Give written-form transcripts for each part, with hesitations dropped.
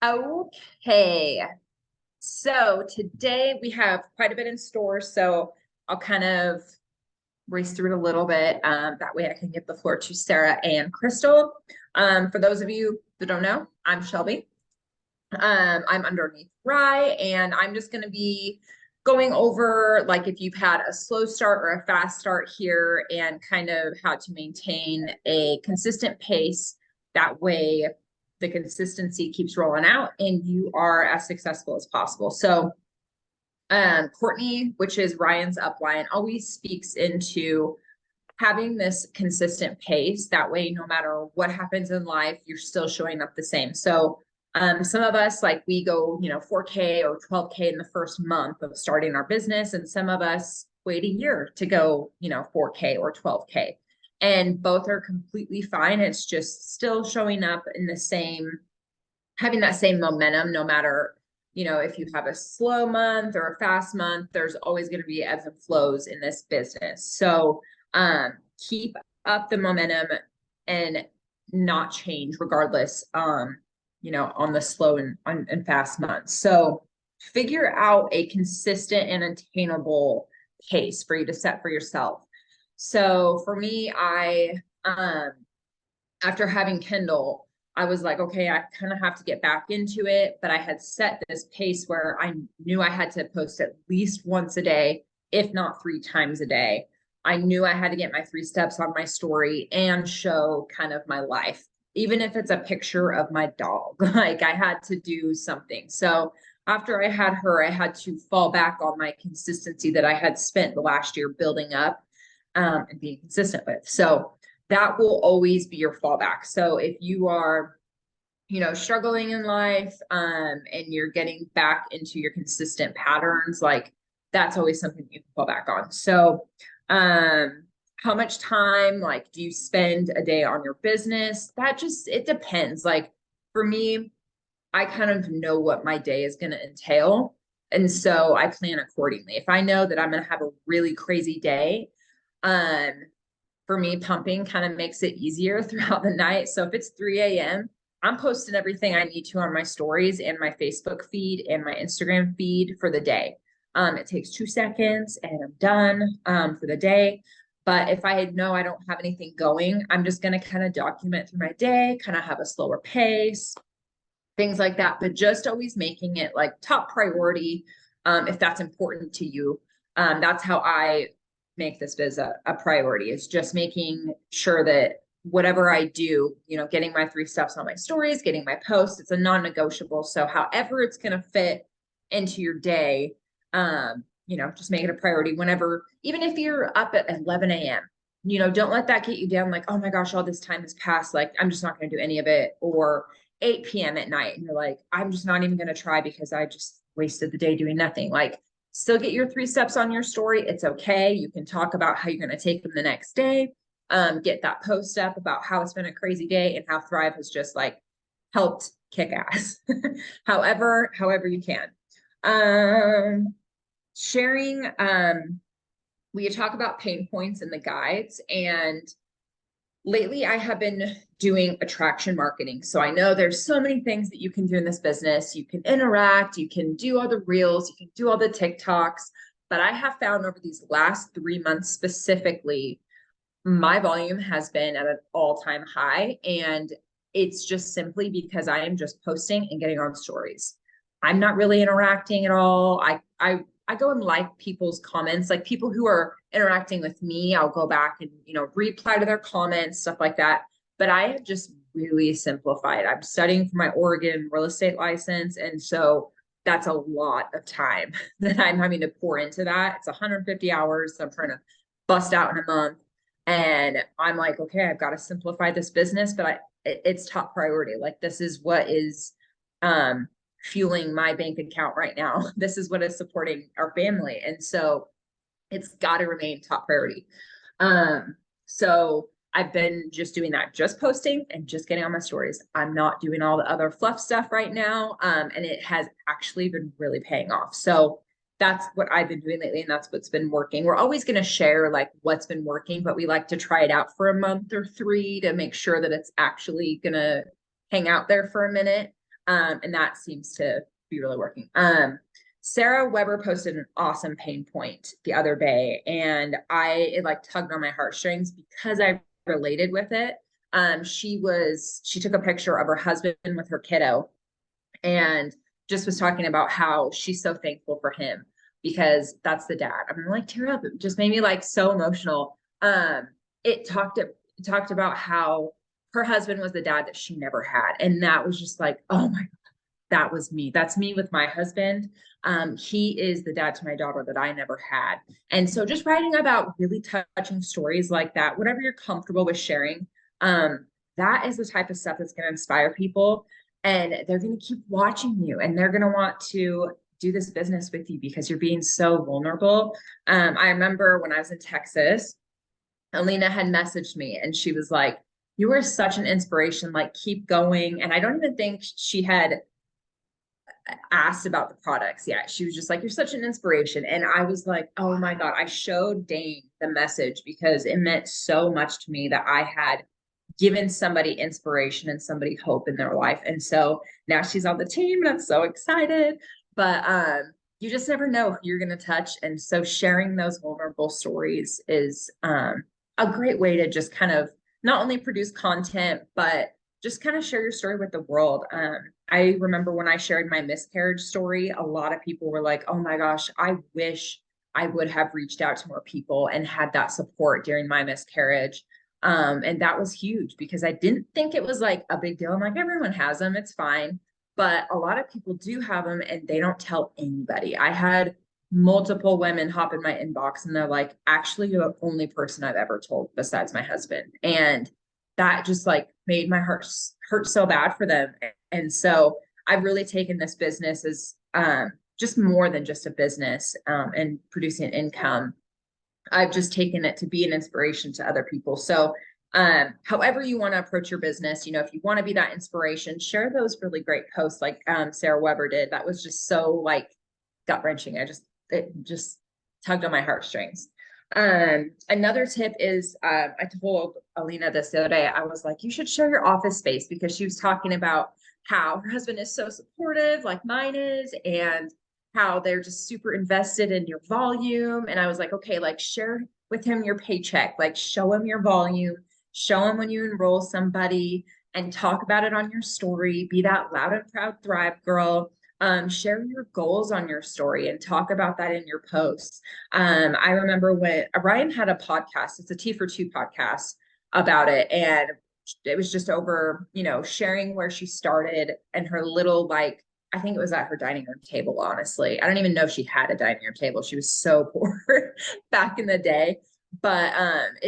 Okay, so today we have quite a bit in store, so I'll kind of race through it a little bit. That way I can give the floor to Sarah and Crystal. For those of you that don't know, I'm Shelby. I'm underneath Rye, and I'm just going to be going over like if you've had a slow start or a fast start here and kind of how to maintain a consistent pace. That way the consistency keeps rolling out and you are as successful as possible. So Courtney, which is Ryan's upline, always speaks into having this consistent pace. That way, no matter what happens in life, you're still showing up the same. So some of us like we go, 4K or 12K in the first month of starting our business, and some of us wait a year to go, 4K or 12K. And both are completely fine. It's just still showing up in the same, having that same momentum, no matter, if you have a slow month or a fast month, there's always going to be ebbs and flows in this business. So keep up the momentum and not change regardless, on the slow and fast months. So figure out a consistent and attainable pace for you to set for yourself. So for me, after having Kindle, I was like, okay, I kind of have to get back into it. But I had set this pace where I knew I had to post at least once a day, if not 3 times a day. I knew I had to get my 3 steps on my story and show kind of my life, even if it's a picture of my dog. Like I had to do something. So after I had her, I had to fall back on my consistency that I had spent the last year building up and being consistent with. So that will always be your fallback. So if you are, struggling in life, and you're getting back into your consistent patterns, like that's always something you can fall back on. So, how much time, like, do you spend a day on your business? It depends. Like for me, I kind of know what my day is going to entail. And so I plan accordingly. If I know that I'm going to have a really crazy day, um, for me, pumping kind of makes it easier throughout the night. So if it's 3 a.m., I'm posting everything I need to on my stories and my Facebook feed and my Instagram feed for the day. It takes 2 seconds and I'm done for the day. But if I know I don't have anything going, I'm just going to kind of document through my day, kind of have a slower pace, things like that. But just always making it like top priority, if that's important to you. That's how I make this biz a priority, is just making sure that whatever I do, getting my 3 steps on my stories, getting my posts, it's a non-negotiable. So however it's going to fit into your day, just make it a priority whenever, even if you're up at 11 a.m., don't let that get you down. Like, oh my gosh, all this time has passed. Like, I'm just not going to do any of it. Or 8 p.m. at night. And you're like, I'm just not even going to try because I just wasted the day doing nothing. Like, still get your 3 steps on your story. It's okay. You can talk about how you're going to take them the next day. Get that post up about how it's been a crazy day and how Thrive has just like helped kick ass. however you can. Sharing, we talk about pain points in the guides, and lately I have been doing attraction marketing. So I know there's so many things that you can do in this business. You can interact, you can do all the reels, you can do all the TikToks, but I have found over these last 3 months specifically, my volume has been at an all-time high. And it's just simply because I am just posting and getting on stories. I'm not really interacting at all. I go and like people's comments, like people who are interacting with me, I'll go back and, reply to their comments, stuff like that. But I have just really simplified. I'm studying for my Oregon real estate license. And so that's a lot of time that I'm having to pour into that. It's 150 hours. I'm trying to bust out in a month. And I'm like, okay, I've got to simplify this business, but it's top priority. Like this is what is, fueling my bank account right now. This is what is supporting our family. And so it's got to remain top priority. So I've been just doing that, just posting and just getting on my stories. I'm not doing all the other fluff stuff right now. And it has actually been really paying off. So that's what I've been doing lately. And that's what's been working. We're always going to share like what's been working, but we like to try it out for a month or 3 to make sure that it's actually going to hang out there for a minute. And that seems to be really working. Sarah Weber posted an awesome pain point the other day, and it like tugged on my heartstrings because I related with it. She took a picture of her husband with her kiddo and just was talking about how she's so thankful for him because that's the dad. I'm like, tear up. It just made me like so emotional. It talked about how her husband was the dad that she never had. And that was just like, oh my God, that was me. That's me with my husband. He is the dad to my daughter that I never had. And so just writing about really touching stories like that, whatever you're comfortable with sharing, that is the type of stuff that's going to inspire people. And they're going to keep watching you and they're going to want to do this business with you because you're being so vulnerable. I remember when I was in Texas, Alina had messaged me and she was like, you were such an inspiration, like keep going. And I don't even think she had asked about the products yet. She was just like, you're such an inspiration. And I was like, oh my God, I showed Dane the message because it meant so much to me that I had given somebody inspiration and somebody hope in their life. And so now she's on the team and I'm so excited. But you just never know who you're going to touch. And so sharing those vulnerable stories is a great way to just kind of not only produce content, but just kind of share your story with the world. I remember when I shared my miscarriage story, a lot of people were like, oh my gosh, I wish I would have reached out to more people and had that support during my miscarriage. And that was huge because I didn't think it was like a big deal. I'm like, everyone has them, it's fine. But a lot of people do have them and they don't tell anybody. I had multiple women hop in my inbox and they're like, actually, you're the only person I've ever told besides my husband. And that just like made my heart hurt so bad for them. And so I've really taken this business as just more than just a business and producing an income. I've just taken it to be an inspiration to other people. So however you want to approach your business, you know, if you want to be that inspiration, share those really great posts like Sarah Weber did. That was just so like gut wrenching. It just tugged on my heartstrings. Another tip is I told Alina this the other day. I was like, you should share your office space because she was talking about how her husband is so supportive, like mine is, and how they're just super invested in your volume. And I was like, okay, like share with him your paycheck, like show him your volume, show him when you enroll somebody and talk about it on your story. Be that loud and proud Thrive girl. Share your goals on your story and talk about that in your posts. I remember when Ryan had a podcast, it's a Tea for Two podcast about it. And it was just over, you know, sharing where she started and her little, like, I think it was at her dining room table, honestly. I don't even know if she had a dining room table. She was so poor back in the day. But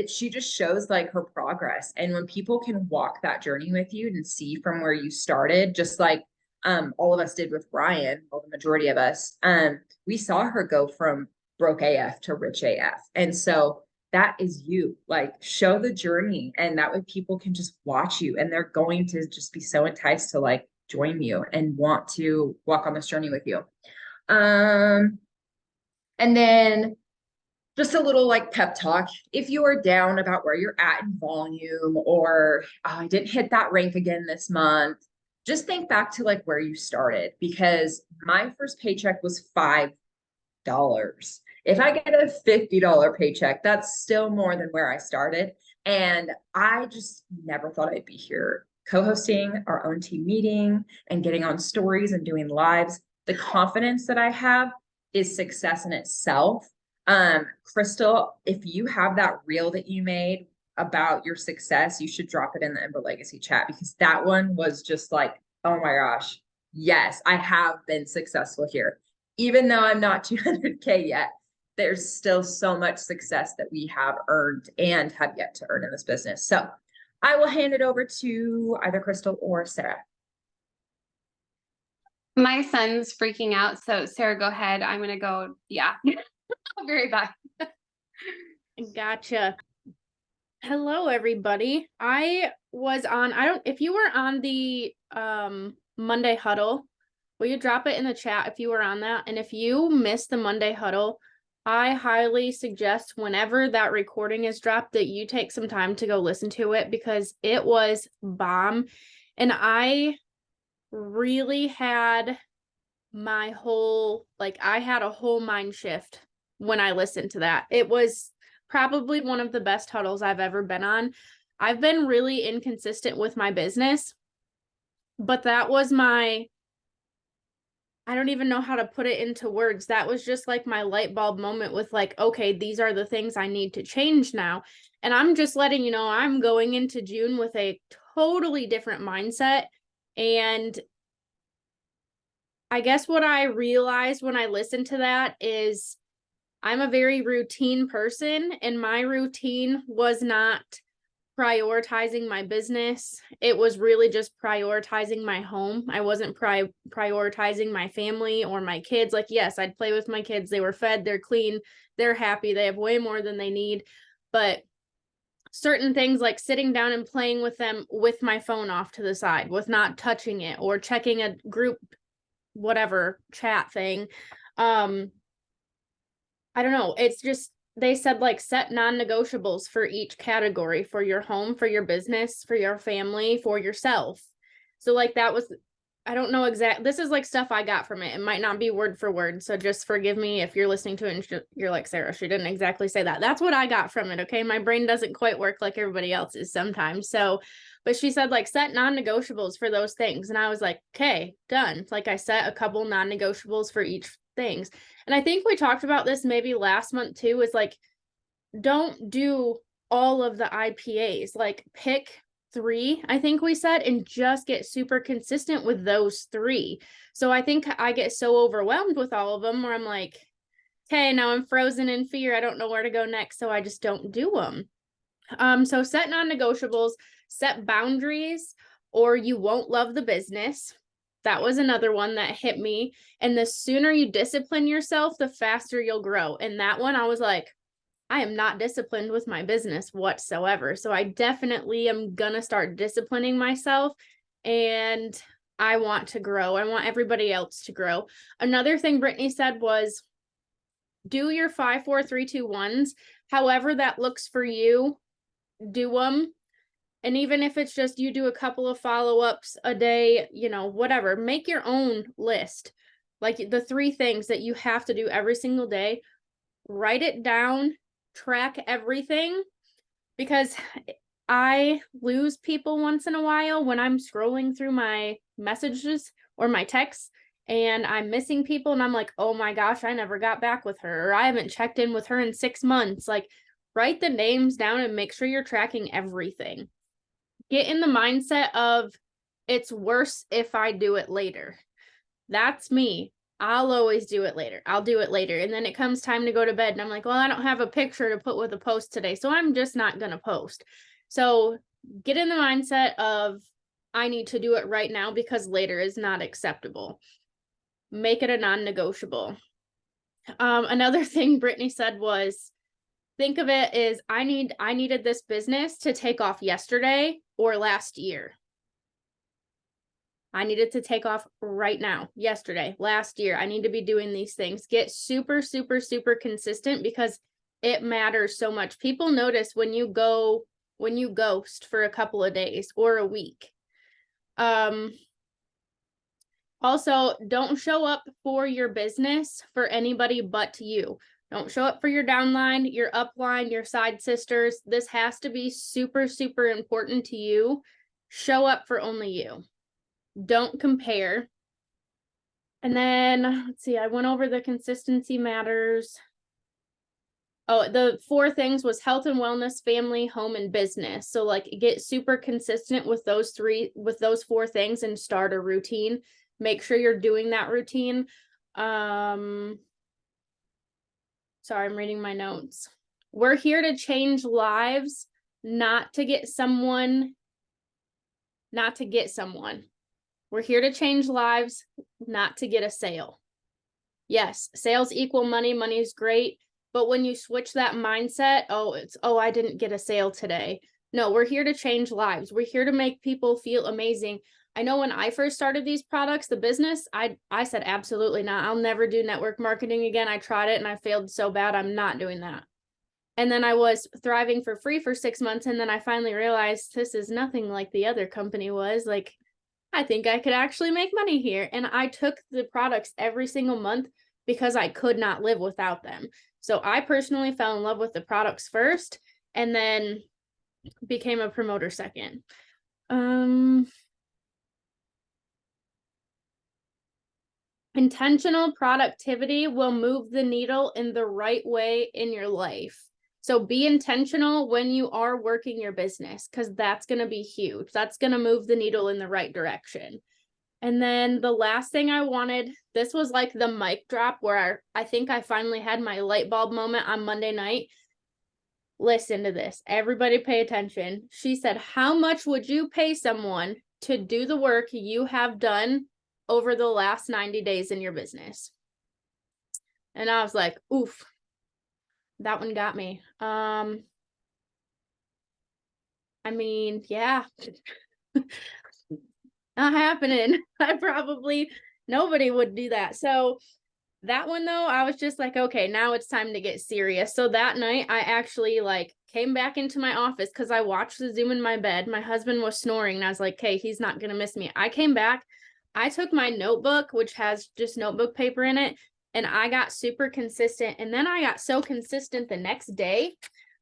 she just shows like her progress. And when people can walk that journey with you and see from where you started, just like all of us did with Ryan, well, the majority of us, we saw her go from broke AF to rich AF. And so that is you, like show the journey, and that way people can just watch you and they're going to just be so enticed to like join you and want to walk on this journey with you. And then just a little like pep talk. If you are down about where you're at in volume or oh, I didn't hit that rank again this month, just think back to like where you started, because my first paycheck was $5. If I get a $50 paycheck, that's still more than where I started. And I just never thought I'd be here co-hosting our own team meeting and getting on stories and doing lives. The confidence that I have is success in itself. Crystal, if you have that reel that you made about your success, you should drop it in the Ember Legacy chat, because that one was just like, oh my gosh, yes, I have been successful here. Even though I'm not 200K yet, there's still so much success that we have earned and have yet to earn in this business. So I will hand it over to either Crystal or Sarah. My son's freaking out. So Sarah, go ahead. I'm going to go. Yeah. I'll be right back. Gotcha. Hello, everybody. I don't, if you were on the Monday huddle, will you drop it in the chat if you were on that? And if you missed the Monday huddle, I highly suggest whenever that recording is dropped that you take some time to go listen to it, because it was bomb. And I really had my whole, like, I had a whole mind shift when I listened to that. It was probably one of the best huddles I've ever been on. I've been really inconsistent with my business, but that was my, I don't even know how to put it into words. That was just like my light bulb moment with like, okay, these are the things I need to change now. And I'm just letting you know, I'm going into June with a totally different mindset. And I guess what I realized when I listened to that is I'm a very routine person, and my routine was not prioritizing my business. It was really just prioritizing my home. I wasn't prioritizing my family or my kids. Like, yes, I'd play with my kids. They were fed, they're clean, they're happy, they have way more than they need. But certain things like sitting down and playing with them with my phone off to the side, with not touching it or checking a group, whatever chat thing. I don't know. It's just, they said like set non-negotiables for each category, for your home, for your business, for your family, for yourself. So like that was, I don't know exact, this is like stuff I got from it. It might not be word for word. So just forgive me if you're listening to it and you're like, Sarah, she didn't exactly say that. That's what I got from it. Okay. My brain doesn't quite work like everybody else's sometimes. So, but she said like set non-negotiables for those things. And I was like, okay, done. Like I set a couple non-negotiables for each things. And I think we talked about this maybe last month too, is like, don't do all of the IPAs, like pick 3, I think we said, and just get super consistent with those 3. So I think I get so overwhelmed with all of them where I'm like, okay, now I'm frozen in fear. I don't know where to go next. So I just don't do them. So set non-negotiables, set boundaries, or you won't love the business. That was another one that hit me. And the sooner you discipline yourself, the faster you'll grow. And that one, I was like, I am not disciplined with my business whatsoever. So I definitely am going to start disciplining myself, and I want to grow. I want everybody else to grow. Another thing Brittany said was do your 5, 4, 3, 2, 1s. However that looks for you, do them. And even if it's just you do a couple of follow-ups a day, you know, whatever, make your own list. Like the 3 things that you have to do every single day, write it down, track everything, because I lose people once in a while when I'm scrolling through my messages or my texts and I'm missing people and I'm like, oh my gosh, I never got back with her, or I haven't checked in with her in 6 months. Like, write the names down and make sure you're tracking everything. Get in the mindset of it's worse if I do it later. That's me. I'll always do it later. I'll do it later. And then it comes time to go to bed and I'm like, well, I don't have a picture to put with a post today, so I'm just not going to post. So get in the mindset of I need to do it right now because later is not acceptable. Make it a non-negotiable. Another thing Brittany said was, think of it as I needed this business to take off yesterday or last year. I needed to take off right now, yesterday, last year. I need to be doing these things. Get super, super, super consistent because it matters so much. People notice when you ghost for a couple of days or a week. Also, don't show up for your business for anybody but you. Don't show up for your downline, your upline, your side sisters. This has to be super, super important to you. Show up for only you. Don't compare. And then, let's see, I went over the consistency matters. Oh, the 4 things was health and wellness, family, home, and business. So like get super consistent with those 4 things and start a routine. Make sure you're doing that routine. Sorry, I'm reading my notes. We're here to change lives, not to get someone. We're here to change lives, not to get a sale. Yes, sales equal money. Money is great. But when you switch that mindset, I didn't get a sale today. No, we're here to change lives. We're here to make people feel amazing. I know when I first started these products, the business, I said, absolutely not. I'll never do network marketing again. I tried it and I failed so bad. I'm not doing that. And then I was thriving for free for 6 months. And then I finally realized this is nothing like the other company was. Like, I think I could actually make money here. And I took the products every single month because I could not live without them. So I personally fell in love with the products first and then became a promoter second. Intentional productivity will move the needle in the right way in your life. So be intentional when you are working your business, because that's going to be huge. That's going to move the needle in the right direction. And then the last thing I wanted, this was like the mic drop where I think I finally had my light bulb moment on Monday night. Listen to this. Everybody pay attention. She said, how much would you pay someone to do the work you have done over the last 90 days in your business? And I was like, oof, that one got me. I mean, yeah, not happening. Nobody would do that. So that one though, I was just like, okay, now it's time to get serious. So that night I actually like came back into my office because I watched the Zoom in my bed. My husband was snoring and I was like, okay, he's not going to miss me. I came back, I took my notebook, which has just notebook paper in it, and I got super consistent. And then I got so consistent the next day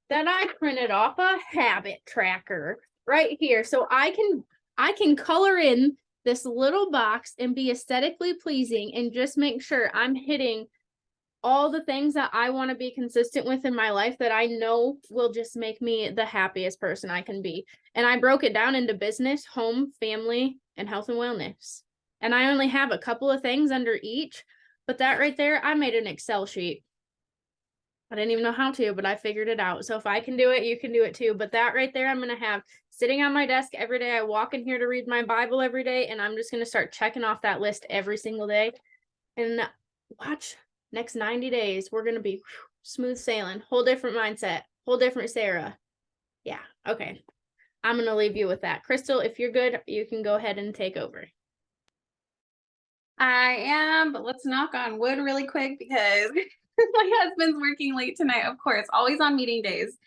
that I printed off a habit tracker right here. So I can color in this little box and be aesthetically pleasing and just make sure I'm hitting all the things that I want to be consistent with in my life that I know will just make me the happiest person I can be. And I broke it down into business, home, family, and health and wellness. And I only have a couple of things under each, but that right there, I made an Excel sheet. I didn't even know how to, but I figured it out. So if I can do it, you can do it too. But that right there, I'm going to have sitting on my desk every day. I walk in here to read my Bible every day, and I'm just going to start checking off that list every single day. And watch, next 90 days, we're going to be smooth sailing, whole different mindset, whole different Sarah. Yeah. Okay. I'm going to leave you with that. Crystal, if you're good, you can go ahead and take over. I am, but let's knock on wood really quick because my husband's working late tonight, of course, always on meeting days.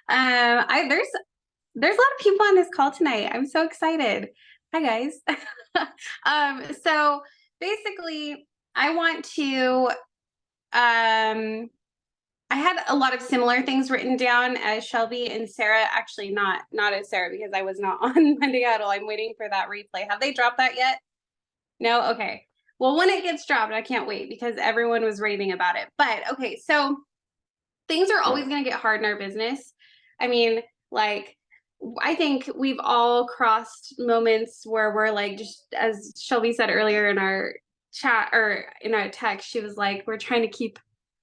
There's a lot of people on this call tonight. I'm so excited. Hi guys. So basically I want to I had a lot of similar things written down as Shelby and Sarah. Actually, not as Sarah, because I was not on Monday Huddle. I'm waiting for that replay. Have they dropped that yet? No? Okay. Well, when it gets dropped, I can't wait because everyone was raving about it. But okay, so things are always going to get hard in our business. I mean, like, I think we've all crossed moments where we're like, just as Shelby said earlier in our chat or in our text, she was like, we're trying to keep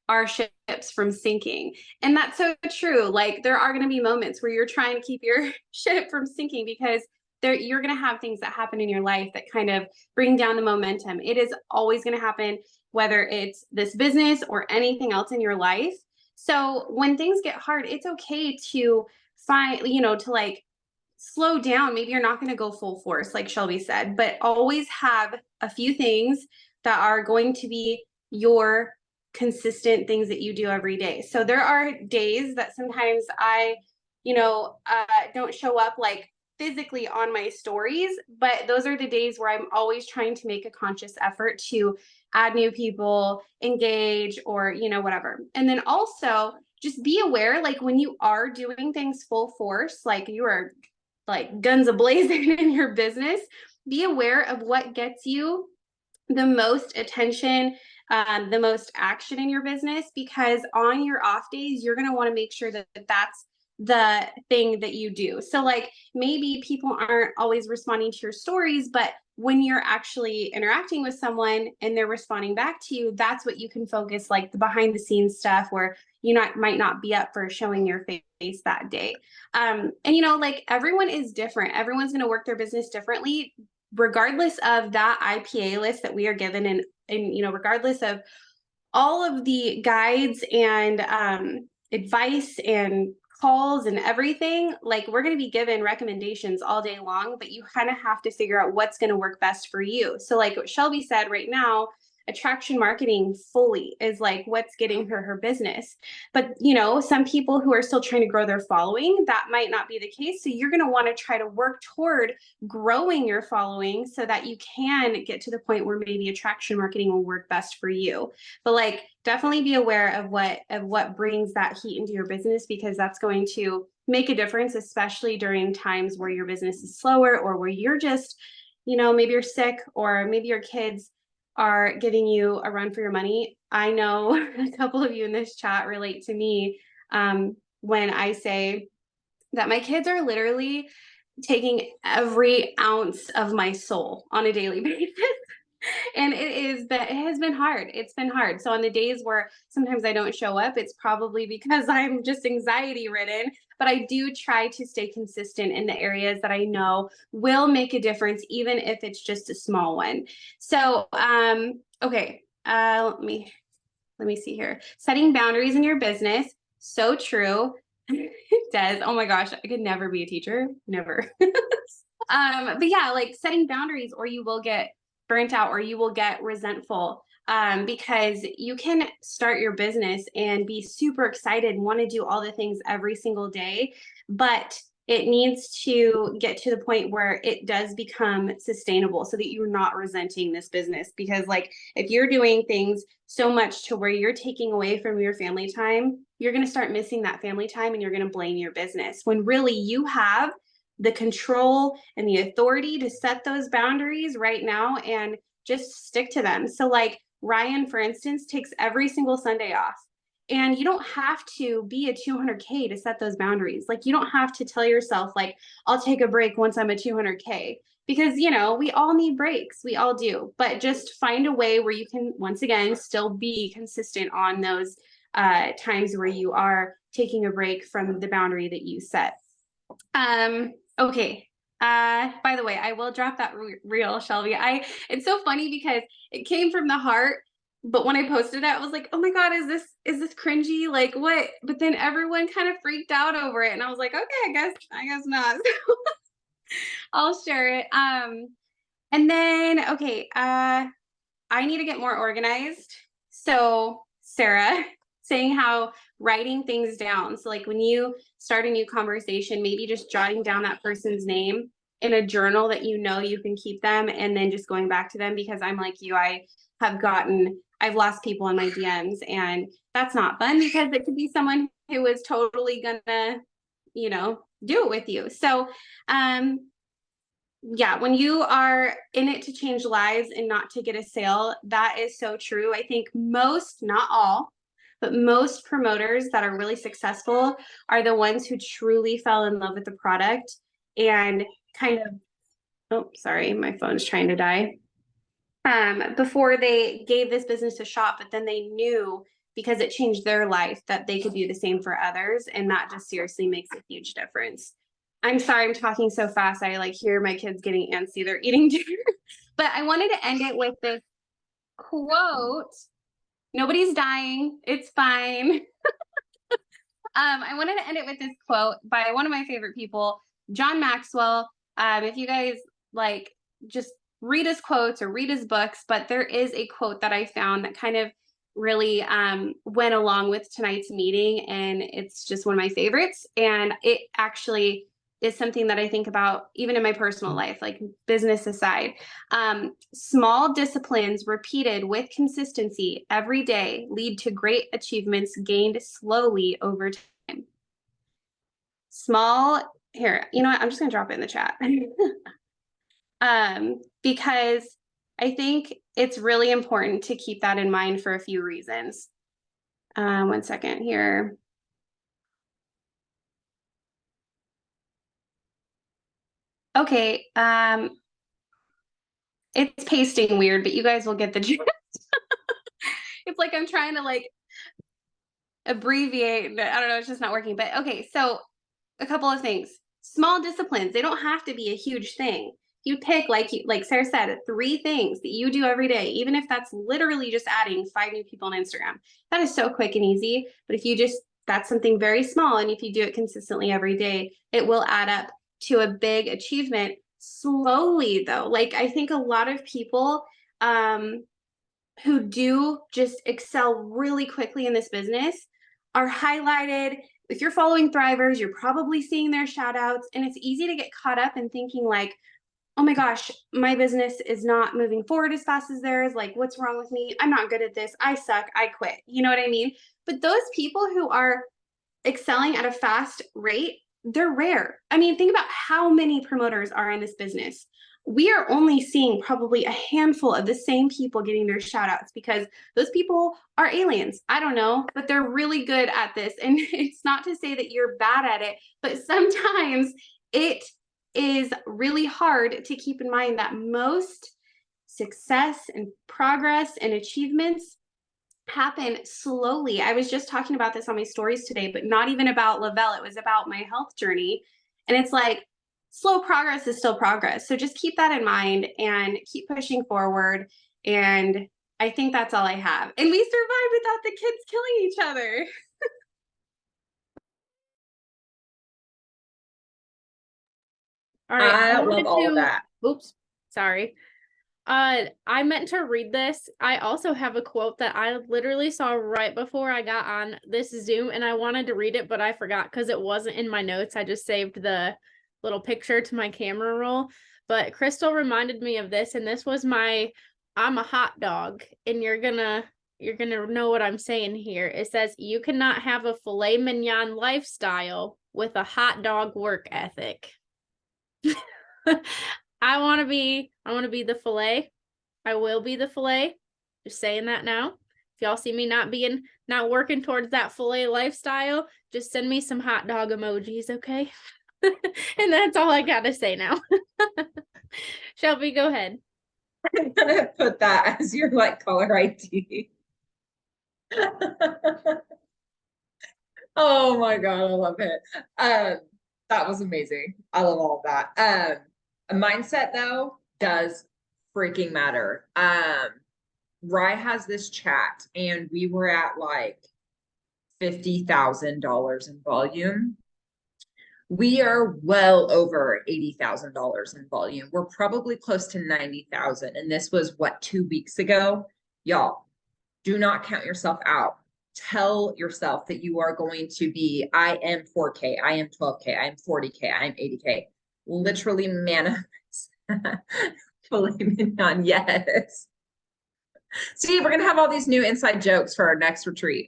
our ships from sinking. And that's so true. Like, there are going to be moments where you're trying to keep your ship from sinking because you're going to have things that happen in your life that kind of bring down the momentum. It is always going to happen, whether it's this business or anything else in your life. So when things get hard, it's okay to find, to like slow down. Maybe you're not going to go full force, like Shelby said, but always have a few things that are going to be your consistent things that you do every day. So there are days that sometimes I, don't show up like physically on my stories, but those are the days where I'm always trying to make a conscious effort to add new people, engage, or, whatever. And then also just be aware, like when you are doing things full force, like you are like guns a-blazing in your business, be aware of what gets you the most attention, the most action in your business, because on your off days, you're going to want to make sure that that's the thing that you do. So like maybe people aren't always responding to your stories, but when you're actually interacting with someone and they're responding back to you, that's what you can focus, like the behind the scenes stuff where you might not be up for showing your face that day. And like everyone is different. Everyone's going to work their business differently, regardless of that IPA list that we are given, and regardless of all of the guides and advice and calls and everything. Like, we're going to be given recommendations all day long, but you kind of have to figure out what's going to work best for you. So like what Shelby said right now, attraction marketing fully is like what's getting her business. But you know, some people who are still trying to grow their following, that might not be the case. So you're going to want to try to work toward growing your following so that you can get to the point where maybe attraction marketing will work best for you. But like, definitely be aware of what brings that heat into your business, because that's going to make a difference, especially during times where your business is slower, or where you're just, you know, maybe you're sick, or maybe your kids are giving you a run for your money. I know a couple of you in this chat relate to me when I say that my kids are literally taking every ounce of my soul on a daily basis. And it has been hard. It's been hard. So on the days where sometimes I don't show up, it's probably because I'm just anxiety ridden, but I do try to stay consistent in the areas that I know will make a difference, even if it's just a small one. So, okay. Let me see here. Setting boundaries in your business. So true. Des, oh my gosh, I could never be a teacher. Never. But yeah, like setting boundaries, or you will get burnt out, or you will get resentful, because you can start your business and be super excited and want to do all the things every single day, but it needs to get to the point where it does become sustainable, so that you're not resenting this business. Because like, if you're doing things so much to where you're taking away from your family time, you're going to start missing that family time, and you're going to blame your business, when really you have the control and the authority to set those boundaries right now and just stick to them. So like Ryan, for instance, takes every single Sunday off, and you don't have to be a 200K to set those boundaries. Like, you don't have to tell yourself like, I'll take a break once I'm a 200K, because, you know, we all need breaks. We all do, but just find a way where you can, once again, still be consistent on those times where you are taking a break from the boundary that you set. Okay. By the way, I will drop that reel, Shelby. It's so funny because it came from the heart, but when I posted it, I was like, oh my God, is this cringy? Like what? But then everyone kind of freaked out over it. And I was like, okay, I guess not. I'll share it. And then, okay, I need to get more organized. So Sarah, saying how writing things down. So like when you start a new conversation, maybe just jotting down that person's name in a journal that you know you can keep them, and then just going back to them. Because I'm like you, I've lost people in my DMs, and that's not fun, because it could be someone who is totally gonna, you know, do it with you. So yeah, when you are in it to change lives and not to get a sale, that is so true. I think most, not all, but most promoters that are really successful are the ones who truly fell in love with the product and kind of, oh, sorry, my phone's trying to die. Before they gave this business a shot, but then they knew, because it changed their life, that they could do the same for others. And that just seriously makes a huge difference. I'm sorry, I'm talking so fast. I like hear my kids getting antsy. They're eating dinner. But I wanted to end it with this quote. Nobody's dying. It's fine. I wanted to end it with this quote by one of my favorite people, John Maxwell. If you guys like, just read his quotes or read his books, but there is a quote that I found that kind of really went along with tonight's meeting, and it's just one of my favorites. And it actually is something that I think about even in my personal life, like business aside. Small disciplines repeated with consistency every day lead to great achievements gained slowly over time. Here, you know what? I'm just gonna drop it in the chat. Because I think it's really important to keep that in mind for a few reasons. 1 second here. Okay, it's pasting weird, but you guys will get the gist. It's like I'm trying to like abbreviate, but I don't know, it's just not working. But okay, so a couple of things. Small disciplines, they don't have to be a huge thing. You pick, like Sarah said, 3 things that you do every day, even if that's literally just adding 5 new people on Instagram. That is so quick and easy. But if you just, that's something very small, and if you do it consistently every day, it will add up to a big achievement slowly though. Like I think a lot of people who do just excel really quickly in this business are highlighted. If you're following Thrivers, you're probably seeing their shout outs, and it's easy to get caught up in thinking like, oh my gosh, my business is not moving forward as fast as theirs. Like, what's wrong with me? I'm not good at this. I suck. I quit. You know what I mean? But those people who are excelling at a fast rate, they're rare. I mean, think about how many promoters are in this business. We are only seeing probably a handful of the same people getting their shout outs because those people are aliens. I don't know, but they're really good at this. And it's not to say that you're bad at it, but sometimes it is really hard to keep in mind that most success and progress and achievements happen slowly. I was just talking about this on my stories today, but not even about Lavelle. It was about my health journey. And it's like slow progress is still progress. So just keep that in mind and keep pushing forward. And I think that's all I have. And we survived without the kids killing each other. All right. I wanted love all of to- that. Oops, sorry. I meant to read this. I also have a quote that I literally saw right before I got on this Zoom, and I wanted to read it, but I forgot because it wasn't in my notes. I just saved the little picture to my camera roll. But Crystal reminded me of this, and this was my I'm a hot dog, and you're gonna know what I'm saying here. It says you cannot have a filet mignon lifestyle with a hot dog work ethic. I want to be the filet. I will be the filet. Just saying that now. If y'all see me not working towards that filet lifestyle, just send me some hot dog emojis, okay? And that's all I got to say now. Shelby, go ahead. I'm gonna put that as your like caller ID. Oh my God, I love it. That was amazing. I love all of that. A mindset though does freaking matter. Rye has this chat and we were at like $50,000 in volume. We are well over $80,000 in volume. We're probably close to 90,000. And this was what, 2 weeks ago? Y'all, do not count yourself out. Tell yourself that you are going to be, I am 4K, I am 12K, I am 40K, I am 80K. Literally manifest. Filet mignon, yes. See, we're gonna have all these new inside jokes for our next retreat.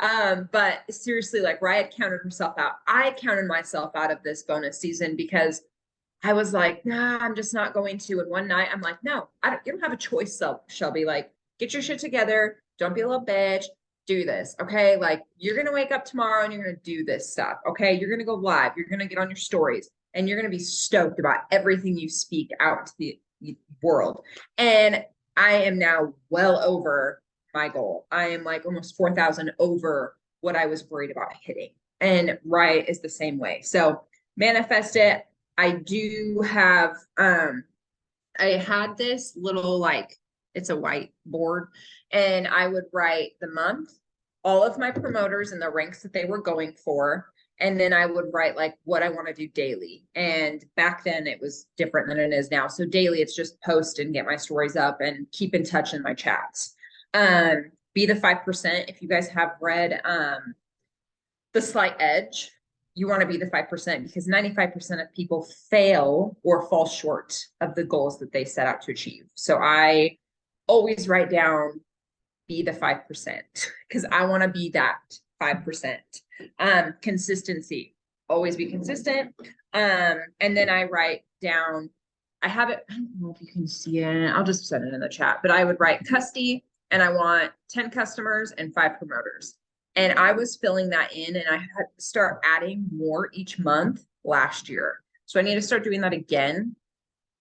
But seriously, like Riot counted herself out. I counted myself out of this bonus season because I was like, nah, I'm just not going to. And one night I'm like, no, you don't have a choice, Shelby. Like, get your shit together. Don't be a little bitch. Do this. Okay. Like, you're going to wake up tomorrow and you're going to do this stuff. Okay. You're going to go live. You're going to get on your stories and you're going to be stoked about everything you speak out to the world. And I am now well over my goal. I am like almost 4,000 over what I was worried about hitting. And Riot is the same way. So manifest it. I do have, I had this little, like, it's a whiteboard and I would write the month, all of my promoters and the ranks that they were going for. And then I would write like what I want to do daily. And back then it was different than it is now. So daily it's just post and get my stories up and keep in touch in my chats. Be the 5%. If you guys have read, The Slight Edge, you want to be the 5% because 95% of people fail or fall short of the goals that they set out to achieve. So I always write down, be the 5% because I want to be that 5%. Consistency, always be consistent. And then I write down, I have it, I don't know if you can see it. I'll just send it in the chat, but I would write custy and I want 10 customers and 5 promoters. And I was filling that in and I had to start adding more each month last year. So I need to start doing that again.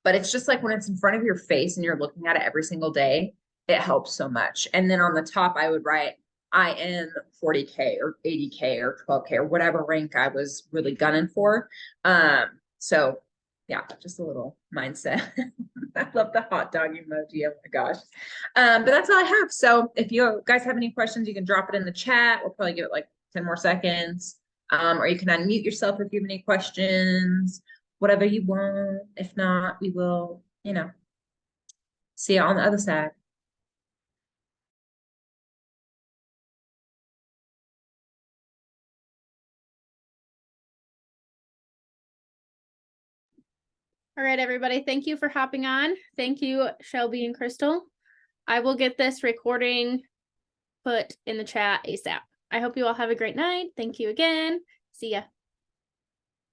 But it's just like when it's in front of your face and you're looking at it every single day, it helps so much. And then on the top, I would write, I am 40K or 80K or 12K or whatever rank I was really gunning for. So yeah, just a little mindset. I love the hot dog emoji. Oh my gosh. But that's all I have. So if you guys have any questions, you can drop it in the chat. We'll probably give it like 10 more seconds. Or you can unmute yourself if you have any questions, whatever you want. If not, we will, See you on the other side. All right, everybody. Thank you for hopping on. Thank you, Shelby and Crystal. I will get this recording put in the chat ASAP. I hope you all have a great night. Thank you again. See ya.